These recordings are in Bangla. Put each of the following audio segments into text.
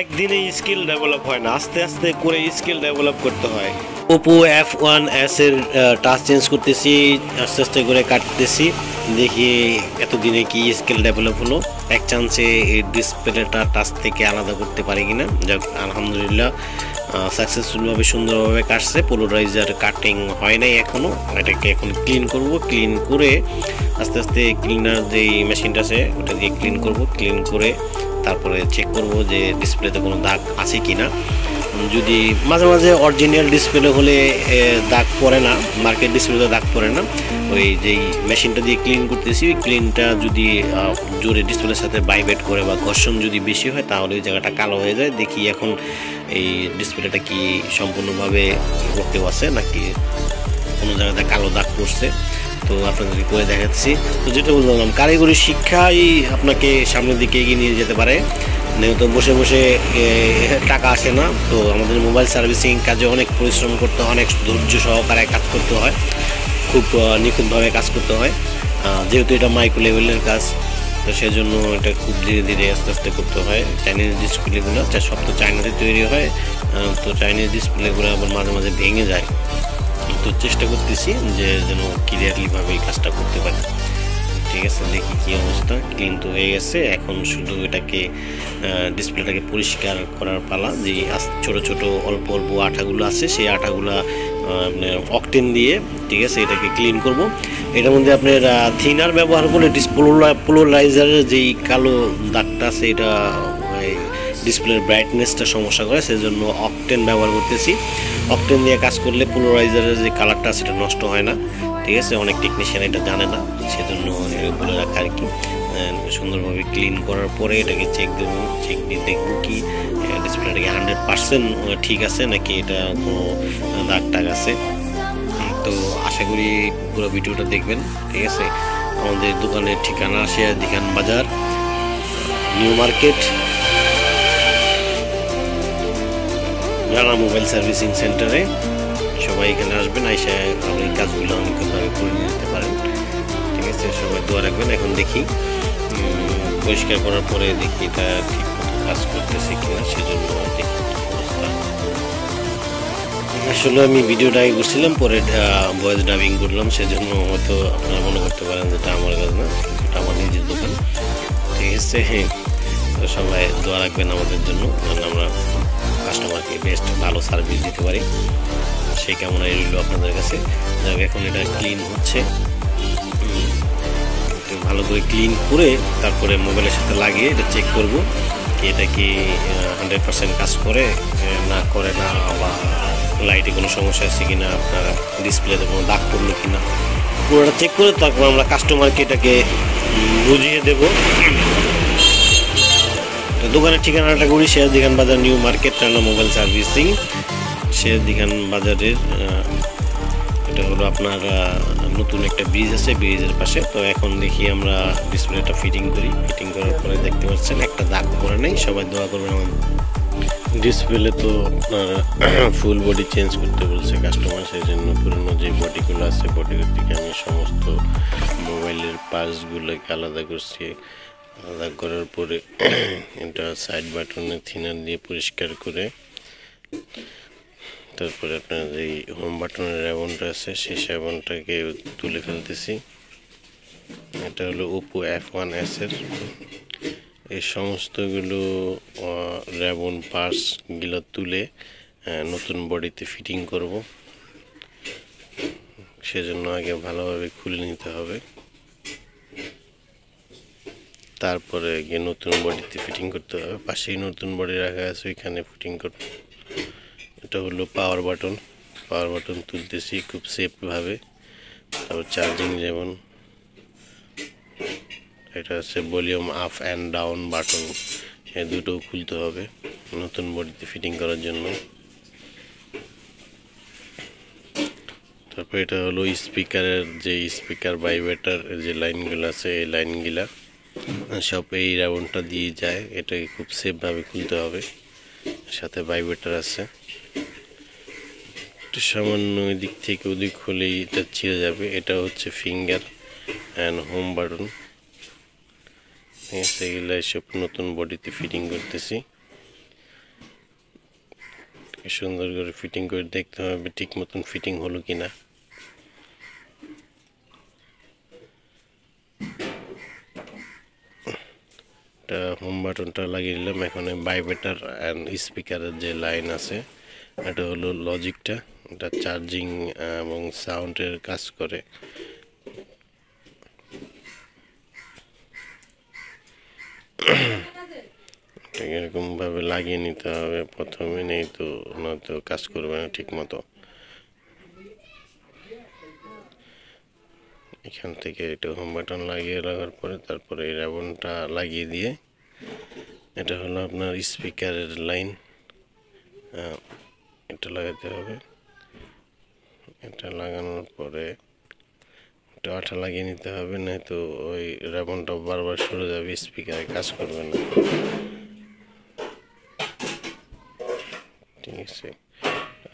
একদিনে স্কিল ডেভেলপ হয় না, আস্তে আস্তে করে স্কিল ডেভেলপ করতে হয়। ওপো F1s এর টাচ চেঞ্জ করতেছি, আস্তে আস্তে করে কাটতেছি, দেখি এতদিনে কি স্কিল ডেভেলপ হলো। এক চান্সে এই ডিসপ্লেটা টাচ থেকে আলাদা করতে পারি কিনা। যাক, আলহামদুলিল্লাহ সাকসেসফুলভাবে সুন্দরভাবে কাটছে। পোলারাইজার কাটিং হয় নাই এখনও, এটাকে এখন ক্লিন করব। ক্লিন করে আস্তে আস্তে ক্লিনার যেই মেশিনটা আছে ওটা দিয়ে ক্লিন করব। ক্লিন করে তারপরে চেক করব যে ডিসপ্লেতে কোনো দাগ আছে কি না। যদি মাঝে মাঝে অরিজিনাল ডিসপ্লে হলে দাগ পড়ে না, মার্কেট ডিসপ্লেতে দাগ পড়ে না। ওই যেই মেশিনটা দিয়ে ক্লিন করতেছি, ক্লিনটা যদি জোরে ডিসপ্লের সাথে ভাইব্রেট করে বা ঘর্ষণ যদি বেশি হয় তাহলে ওই জায়গাটা কালো হয়ে যায়। দেখি এখন এই ডিসপ্লেটা কি সম্পূর্ণভাবে ওকেও আছে নাকি কোনো জায়গাতে কালো দাগ পড়ছে। তো আপনাদেরকে করে দেখাচ্ছি। তো যেটা বললাম, কারিগরি শিক্ষাই আপনাকে সামনের দিকে এগিয়ে নিয়ে যেতে পারে। তো বসে বসে টাকা আসে না। তো আমাদের মোবাইল সার্ভিসিং কাজে অনেক পরিশ্রম করতে হয়, অনেক ধৈর্য সহকারে কাজ করতে হয়, খুব নিখুঁতভাবে কাজ করতে হয়। যেহেতু এটা মাইক্রো লেভেলের কাজ, তো সেজন্য এটা খুব ধীরে ধীরে আস্তে আস্তে করতে হয়। চাইনিজ ডিসপ্লেগুলো সব তো চায়নাতে তৈরি হয়, তো চাইনিজ ডিসপ্লেগুলো আবার মাঝে মাঝে ভেঙে যায়। তো চেষ্টা করতেছি যে যেন ক্লিয়ারলিভাবে এই কাজটা করতে পারি। ঠিক আছে, দেখি কী অবস্থা। ক্লিন তো হয়ে গেছে, এখন শুধু এটাকে ডিসপ্লেটাকে পরিষ্কার করার পালা। যে ছোট ছোট অল্প অল্প আঠাগুলো আছে সেই আঠাগুলো অকটেন দিয়ে, ঠিক আছে, এটাকে ক্লিন করব। এটার মধ্যে আপনার থিনার ব্যবহার করলে পোলারাইজারের যেই কালো দাগটা আছে এটা ডিসপ্লের ব্রাইটনেসটা সমস্যা করে, সেজন্য অকটেন ব্যবহার করতেছি। অকটেন দিয়ে কাজ করলে পোলারাইজারের যে কালারটা সেটা নষ্ট হয় না। ঠিক আছে, অনেক টেকনিশিয়ান এটা জানে না, সেজন্য বলে রাখা আর কি। সুন্দরভাবে ক্লিন করার পরে এটাকে চেক দেবো। চেক দিয়ে দেখবো কি ডিসপ্লেটাকে 100% ঠিক আছে নাকি এটা কোনো দাগ টাগ আছে। তো আশা করি পুরো ভিডিওটা দেখবেন। ঠিক আছে, আমাদের দোকানের ঠিকানা দিখান Bazar, new market, Rana mobile servicing সেন্টারে। সবাই এখানে আসবেন, আইসা আপনি কাজগুলো অনেকভাবে করে নিতে পারেন। ঠিক আছে, সবাই দোয়া রাখবেন। এখন দেখি পরিষ্কার করার পরে দেখি এটা ঠিক মতো কাজ করতেছে কিনা, সেজন্য দেখি অবস্থা। আসলে আমি ভিডিওটা আগে করছিলাম, পরে ভয়েস ডাবিং করলাম, সেজন্য হয়তো আপনারা মনে করতে পারেন যেটা আমার কাজ না, এটা আমার নিজের দোকান। ঠিক আছে, তো সবাই দোয়া রাখবেন আমাদের জন্য, যেন আমরা কাস্টমারকে বেস্ট ভালো সার্ভিস দিতে পারি, সেই কামনাই রইল আপনাদের কাছে। যাক, এখন এটা ক্লিন হচ্ছে, ভালো করে ক্লিন করে তারপরে মোবাইলের সাথে লাগিয়ে এটা চেক করব কি এটা কি 100% কাজ করে না করে না, বা লাইটে কোনো সমস্যা আছে কিনা, আপনার ডিসপ্লেতে কোনো দাগ পড়লো কিনা, পুরোটা চেক করে তারপর আমরা কাস্টমারকে এটাকে বুঝিয়ে দেব। তো দোকানের ঠিকানাটা করি Dikhan Bazar, new market, Rana mobile servicing, Dikhan বাজারের। এটা হলো আপনার নতুন একটা ব্রিজ আছে, ব্রিজের পাশে। তো এখন দেখি আমরা ডিসপ্লেটা ফিটিং করি। ফিটিং করার পরে দেখতে পাচ্ছেন একটা দাগ পড়ে নেই। সবাই দোয়া করবেন আমাদের। ডিসপ্লে তো আপনার ফুল বডি চেঞ্জ করতে বলছে কাস্টমার, সেই জন্য পুরনো যে বডিগুলো আছে বডিগুলো থেকে আমি সমস্ত মোবাইলের পার্টসগুলোকে আলাদা করছি। আলাদা করার পরে এটা সাইড বাটনে থিনার দিয়ে পরিষ্কার করে তারপরে আপনার এই হোম বাটনের র্যাবনটা আছে সেই র্যাবনটাকে তুলে ফেলতেছি। এটা হলো ওপো F1s এর। এই সমস্তগুলো র্যাবন পার্টসগুলো তুলে নতুন বডিতে ফিটিং করব, সেজন্য আগে ভালোভাবে খুলে নিতে হবে, তারপরে গিয়ে নতুন বডিতে ফিটিং করতে হবে। পাশেই নতুন বডি রাখা আছে, ওইখানে ফিটিং করব। এটা হলো পাওয়ার বাটন, পাওয়ার বাটন তুলতেছি খুব সেফভাবে। তারপর চার্জিং যেমন, এটা হচ্ছে volume up and down button, এই দুটো খুলতে হবে নতুন বডিতে ফিটিং করার জন্য। তারপর এটা হলো স্পিকারের যে স্পিকার ভাইব্রেটর যে লাইনগুলো আছে, এই লাইনগুলা সব এই রাউন্ডটা দিয়ে যায়। এটাকে খুব সেফভাবে খুলতে হবে, সাথে ভাইব্রেটর আছে। একটু সামান্য দিক থেকে ওদিক হলেই এটা ছিঁড়ে যাবে। এটা হচ্ছে ফিঙ্গার অ্যান্ড হোম বাটন। সেগুলো সব নতুন বডিতে ফিটিং করতেছি। সুন্দর করে ফিটিং করে দেখতে হবে ঠিক মতন ফিটিং হলো কিনা। হোম বাটনটা লাগিয়ে নিলাম। এখন ভাইব্রেটর অ্যান্ড স্পিকারের যে লাইন আছে এটা হলো লজিকটা, এটা চার্জিং এবং সাউন্ডের কাজ করে। এরকমভাবে লাগিয়ে নিতে হবে প্রথমে, নেই তো নয়তো কাজ করবে না ঠিক মতো। এখান থেকে এটা হোম বাটন লাগিয়ে লাগার পরে তারপরে এই রিবনটা লাগিয়ে দিয়ে, এটা হলো আপনার স্পিকারের লাইন, এটা লাগাতে হবে। এটা লাগানোর পরে একটা আঠা লাগিয়ে নিতে হবে, নয়তো ওই রিবনটা বারবার সরে যাবে, স্পিকারে কাজ করবে না। ঠিক আছে,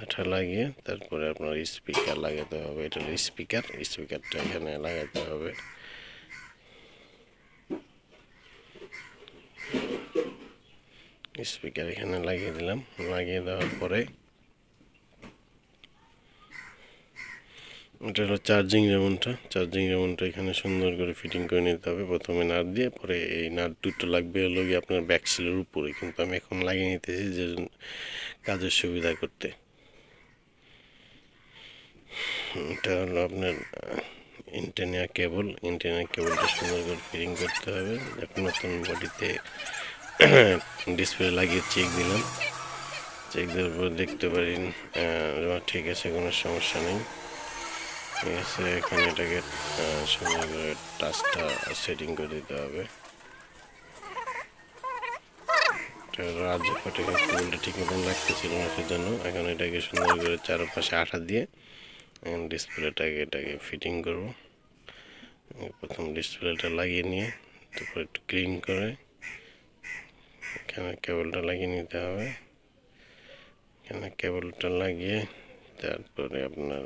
আঠা লাগিয়ে তারপরে আপনার স্পিকার লাগাতে হবে। এটা হলো স্পিকারটা এখানে লাগাতে হবে। স্পিকার এখানে লাগিয়ে দিলাম। লাগিয়ে দেওয়ার পরে এটা হলো চার্জিং রিবনটা এখানে সুন্দর করে ফিটিং করে নিতে হবে। প্রথমে নাট দিয়ে, পরে এই নাট দুটো লাগবে হলো গিয়ে আপনার ব্যাক সিলের উপরে, কিন্তু আমি এখন লাগিয়ে নিতেছি যে কাজের সুবিধা করতে। এটা হলো আপনার ইন্টেনিয়া কেবলটা সুন্দর করে ফিটিং করতে হবে। নতুন বডিতে ডিসপ্লে লাগিয়ে চেক দিলাম। চেক দেওয়ার পর দেখতে পারেন ঠিক আছে, কোনো সমস্যা নেই। ঠিক আছে, এখন এটাকে সুন্দর করে টাচটা সেটিং করে দিতে হবে। কেবলটা ঠিক মতন লাগতেছিল না, সেজন্য এখন এটাকে সুন্দর করে চারপাশে আঠা দিয়ে এটাকে ফিটিং করব। প্রথম ডিসপ্লেটা লাগিয়ে নিয়ে তারপর একটু ক্লিন করে এখানে কেবলটা লাগিয়ে নিতে হবে। এখানে কেবলটা লাগিয়ে তারপরে আপনার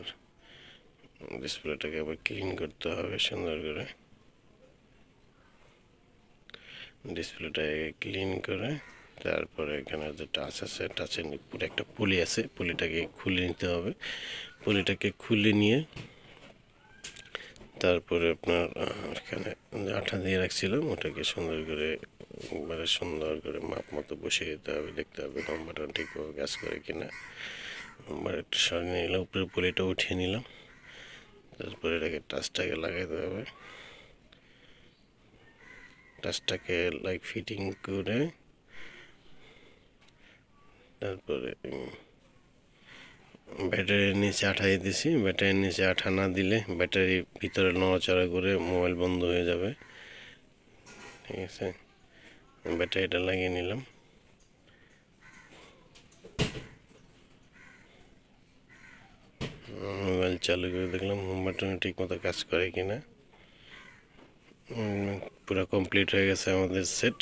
ডিসপ্লেটাকে আবার ক্লিন করতে হবে সুন্দর করে। ডিসপ্লেটাকে ক্লিন করে তারপরে এখানে যে টাচ আছে, টাচের পুরো একটা পুলি আছে, পুলিটাকে খুলে নিতে হবে। পুলিটাকে খুলে নিয়ে তারপরে আপনার এখানে আঠা দিয়ে রাখছিলাম ওটাকে সুন্দর করে মাপ মতো বসিয়ে দিতে হবে। দেখতে হবে নম্বরটা ঠিকভাবে কাজ করে কিনা। নম্বর একটু সরিয়ে নিলাম, উপরে পুলিটা উঠিয়ে নিলাম। তারপরে এটাকে টাচটাকে লাগাইতে হবে। টাচটাকে ফিটিং করে তারপরে ব্যাটারির নিচে আঠা দিতেছি। ব্যাটারির নিচে আঠা না দিলে ব্যাটারি ভিতরে নড়াচড়া করে মোবাইল বন্ধ হয়ে যাবে। ঠিক আছে, ব্যাটারিটা লাগিয়ে নিলাম। মোবাইল চালু করে দেখলাম হোম বাটনে ঠিক মতো কাজ করে কিনা। পুরো কমপ্লিট হয়ে গেছে আমাদের সেট।